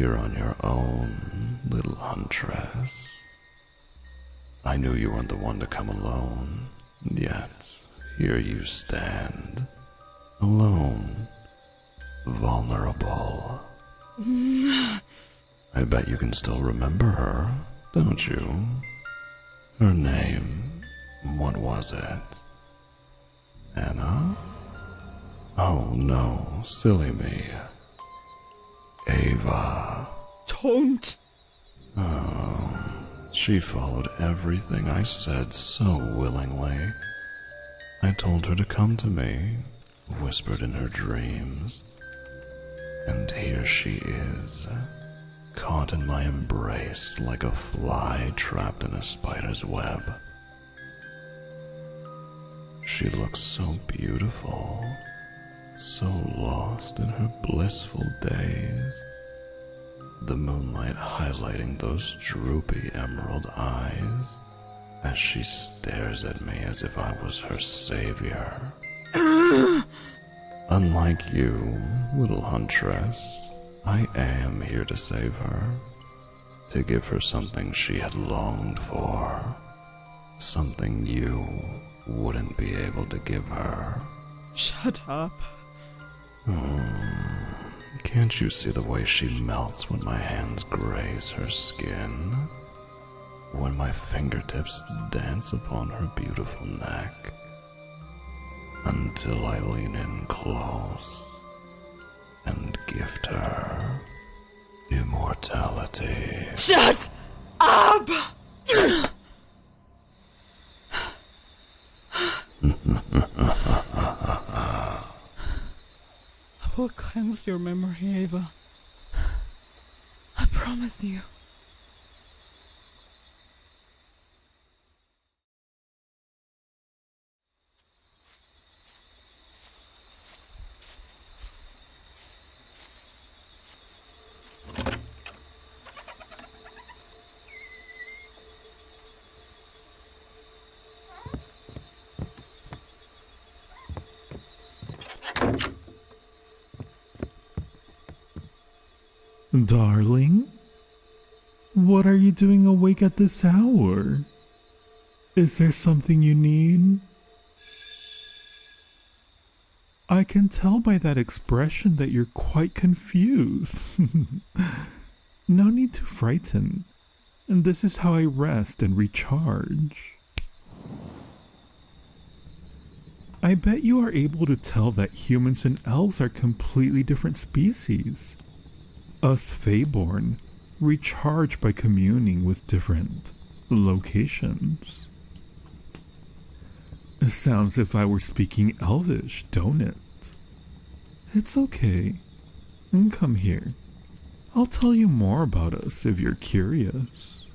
You're on your own, little Huntress. I knew you weren't the one to come alone, yet here you stand, alone, vulnerable. I bet you can still remember her, don't you? Her name, what was it? Anna? Oh no, silly me. Ava. Don't! Oh, she followed everything I said so willingly. I told her to come to me, whispered in her dreams. And here she is, caught in my embrace like a fly trapped in a spider's web. She looks so beautiful, so lost in her blissful days, the moonlight highlighting those droopy emerald eyes as she stares at me as if I was her savior. Unlike you, little Huntress, I am here to save her, to give her something she had longed for, something you wouldn't be able to give her. Shut up. Can't you see the way she melts when my hands graze her skin? When my fingertips dance upon her beautiful neck? Until I lean in close and gift her immortality. Shut up! I will cleanse your memory, Ava. I promise you. Darling, what are you doing awake at this hour? Is there something you need? I can tell by that expression that you're quite confused. No need to frighten. And this is how I rest and recharge. I bet you are able to tell that humans and elves are completely different species. Us Faeborn recharge by communing with different locations. It sounds if I were speaking Elvish, don't it? It's okay. Come here. I'll tell you more about us if you're curious.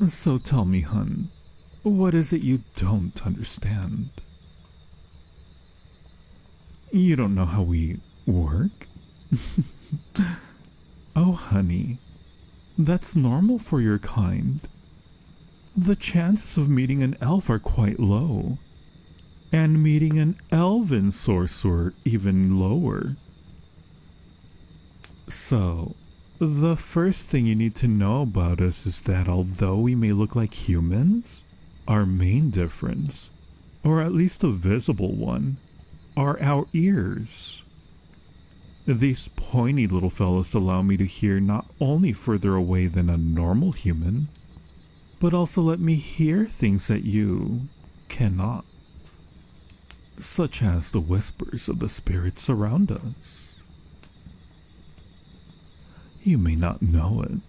So tell me, hun, what is it you don't understand? You don't know how we work? Oh, honey, that's normal for your kind. The chances of meeting an elf are quite low, and meeting an elven sorcerer even lower. So, the first thing you need to know about us is that although we may look like humans, our main difference, or at least a visible one, are our ears. These pointy little fellows allow me to hear not only further away than a normal human, but also let me hear things that you cannot, such as the whispers of the spirits around us. You may not know it,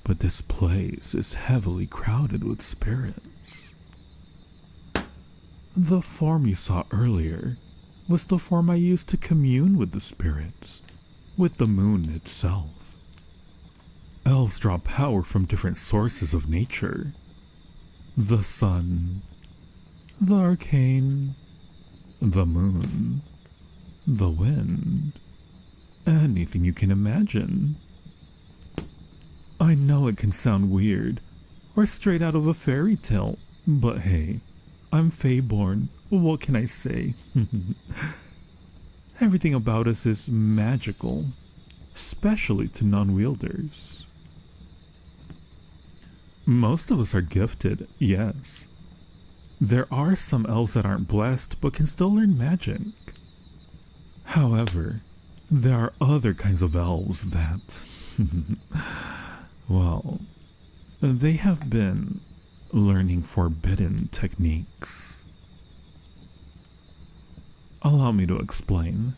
but this place is heavily crowded with spirits. The form you saw earlier was the form I used to commune with the spirits, with the moon itself. Elves draw power from different sources of nature. The sun, the arcane, the moon, the wind, anything you can imagine. I know it can sound weird, or straight out of a fairy tale, But hey, I'm Faeborn. What can I say? Everything about us is magical, especially to non-wielders. Most of us are gifted, yes. There are some elves that aren't blessed but can still learn magic. However, there are other kinds of elves that, well, they have been learning forbidden techniques. Allow me to explain.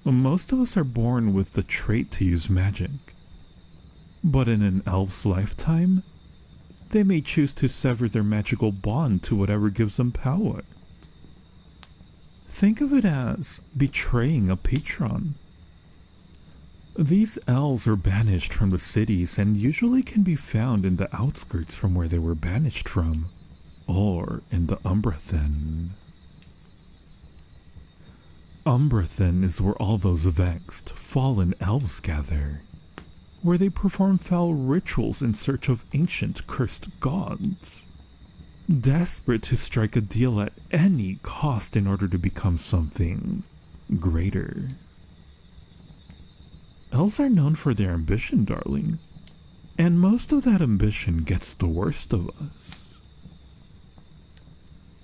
Most of us are born with the trait to use magic, but in an elf's lifetime, they may choose to sever their magical bond to whatever gives them power. Think of it as betraying a patron. These elves are banished from the cities and usually can be found in the outskirts from where they were banished from, or in the Umbrathen. Umbrathen is where all those vexed, fallen elves gather, where they perform foul rituals in search of ancient cursed gods, desperate to strike a deal at any cost in order to become something greater. Elves are known for their ambition, darling, and most of that ambition gets the worst of us.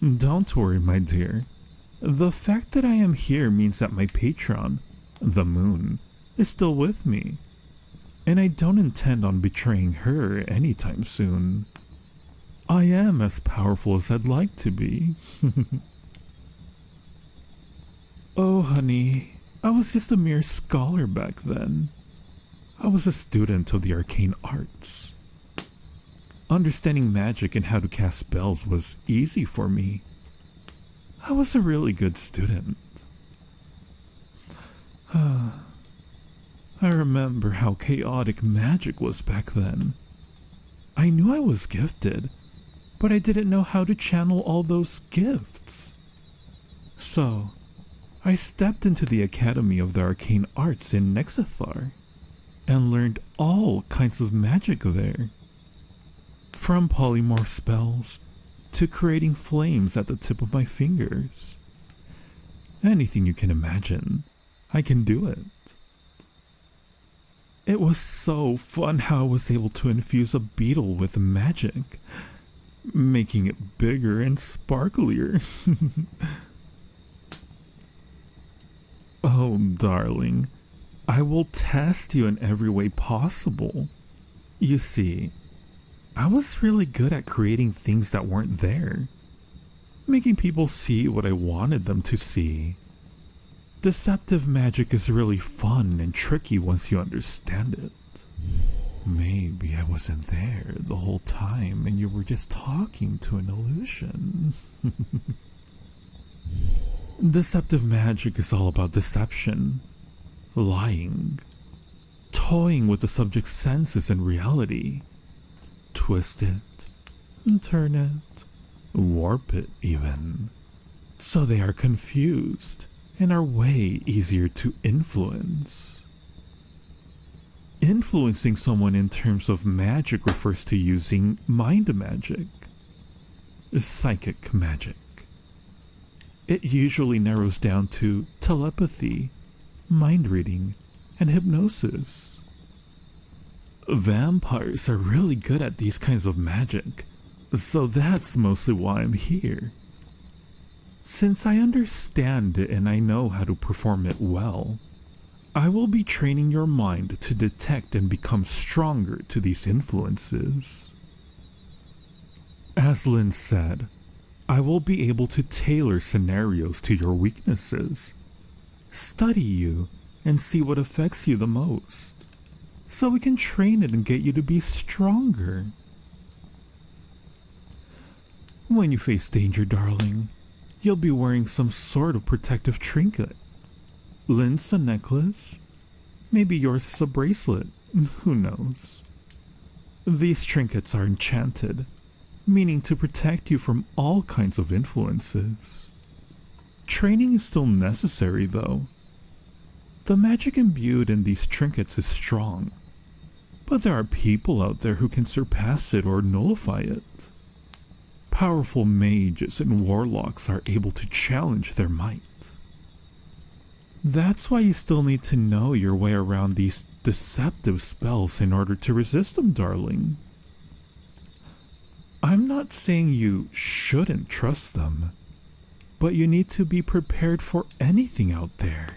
Don't worry, my dear. The fact that I am here means that my patron, the moon, is still with me, and I don't intend on betraying her anytime soon. I am as powerful as I'd like to be. Oh, honey, I was just a mere scholar back then. I was a student of the arcane arts. Understanding magic and how to cast spells was easy for me. I was a really good student. I remember how chaotic magic was back then. I knew I was gifted, but I didn't know how to channel all those gifts. So, I stepped into the Academy of the Arcane Arts in 𝔞🥬🢢 and learned all kinds of magic there. From polymorph spells to creating flames at the tip of my fingers. Anything you can imagine, I can do it. It was so fun how I was able to infuse a beetle with magic, making it bigger and sparklier. Oh, darling, I will test you in every way possible. You see, I was really good at creating things that weren't there, making people see what I wanted them to see. Deceptive magic is really fun and tricky once you understand it. Maybe I wasn't there the whole time and you were just talking to an illusion. Deceptive magic is all about deception, lying, toying with the subject's senses and reality. Twist it, turn it, warp it even, so they are confused and are way easier to influence. Influencing someone in terms of magic refers to using mind magic, psychic magic. It usually narrows down to telepathy, mind reading, and hypnosis. Vampires are really good at these kinds of magic, so that's mostly why I'm here. Since I understand it and I know how to perform it well, I will be training your mind to detect and become stronger to these influences. As Lynn said, I will be able to tailor scenarios to your weaknesses, study you, and see what affects you the most, so we can train it and get you to be stronger. When you face danger, darling, you'll be wearing some sort of protective trinket. Lynn's a necklace, maybe yours is a bracelet, who knows. These trinkets are enchanted, meaning to protect you from all kinds of influences. Training is still necessary though. The magic imbued in these trinkets is strong, but there are people out there who can surpass it or nullify it. Powerful mages and warlocks are able to challenge their might. That's why you still need to know your way around these deceptive spells in order to resist them, darling. I'm not saying you shouldn't trust them, but you need to be prepared for anything out there.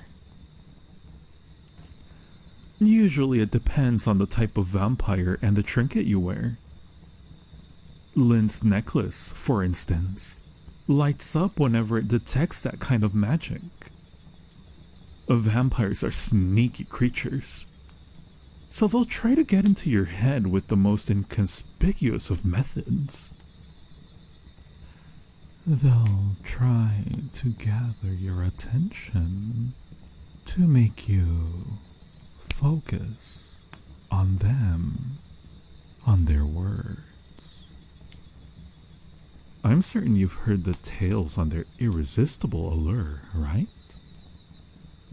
Usually it depends on the type of vampire and the trinket you wear. Lynn's necklace, for instance, lights up whenever it detects that kind of magic. Vampires are sneaky creatures, so they'll try to get into your head with the most inconspicuous of methods. They'll try to gather your attention to make you focus on them, on their words. I'm certain you've heard the tales on their irresistible allure, right?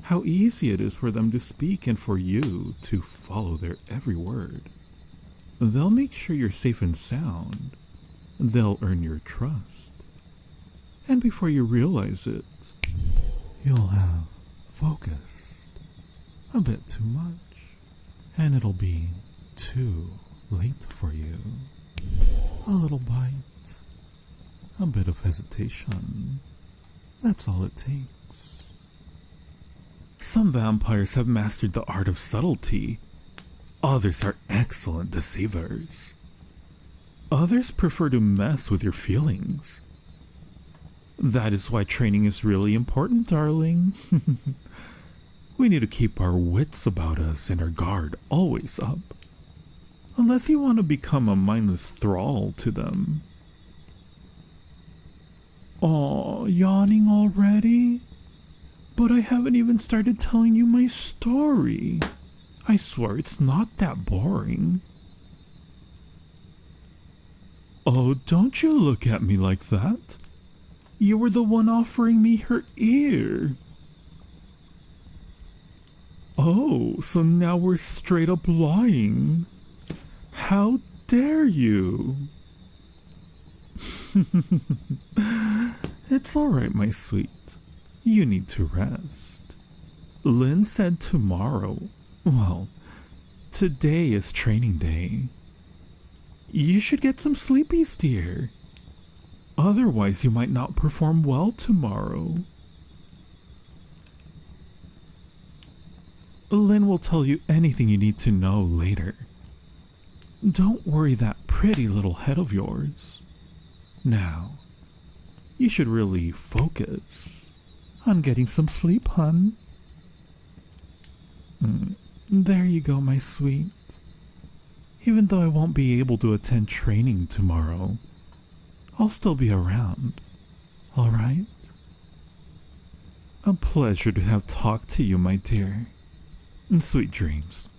How easy it is for them to speak and for you to follow their every word. They'll make sure you're safe and sound. They'll earn your trust. And before you realize it, you'll have focused a bit too much, and it'll be too late for you. A little bite, a bit of hesitation. That's all it takes. Some vampires have mastered the art of subtlety. Others are excellent deceivers. Others prefer to mess with your feelings. That is why training is really important, darling. We need to keep our wits about us and our guard always up. Unless you want to become a mindless thrall to them. Aw, yawning already? But I haven't even started telling you my story. I swear it's not that boring. Oh, don't you look at me like that. You were the one offering me her ear. Oh, so now we're straight up lying. How dare you? It's alright, my sweet. You need to rest. Lynn said tomorrow. Well, today is training day. You should get some sleepies, dear. Otherwise, you might not perform well tomorrow. Lynn will tell you anything you need to know later. Don't worry that pretty little head of yours. Now, you should really focus on getting some sleep, hun. There you go, my sweet. Even though I won't be able to attend training tomorrow, I'll still be around, all right? A pleasure to have talked to you, my dear. And sweet dreams.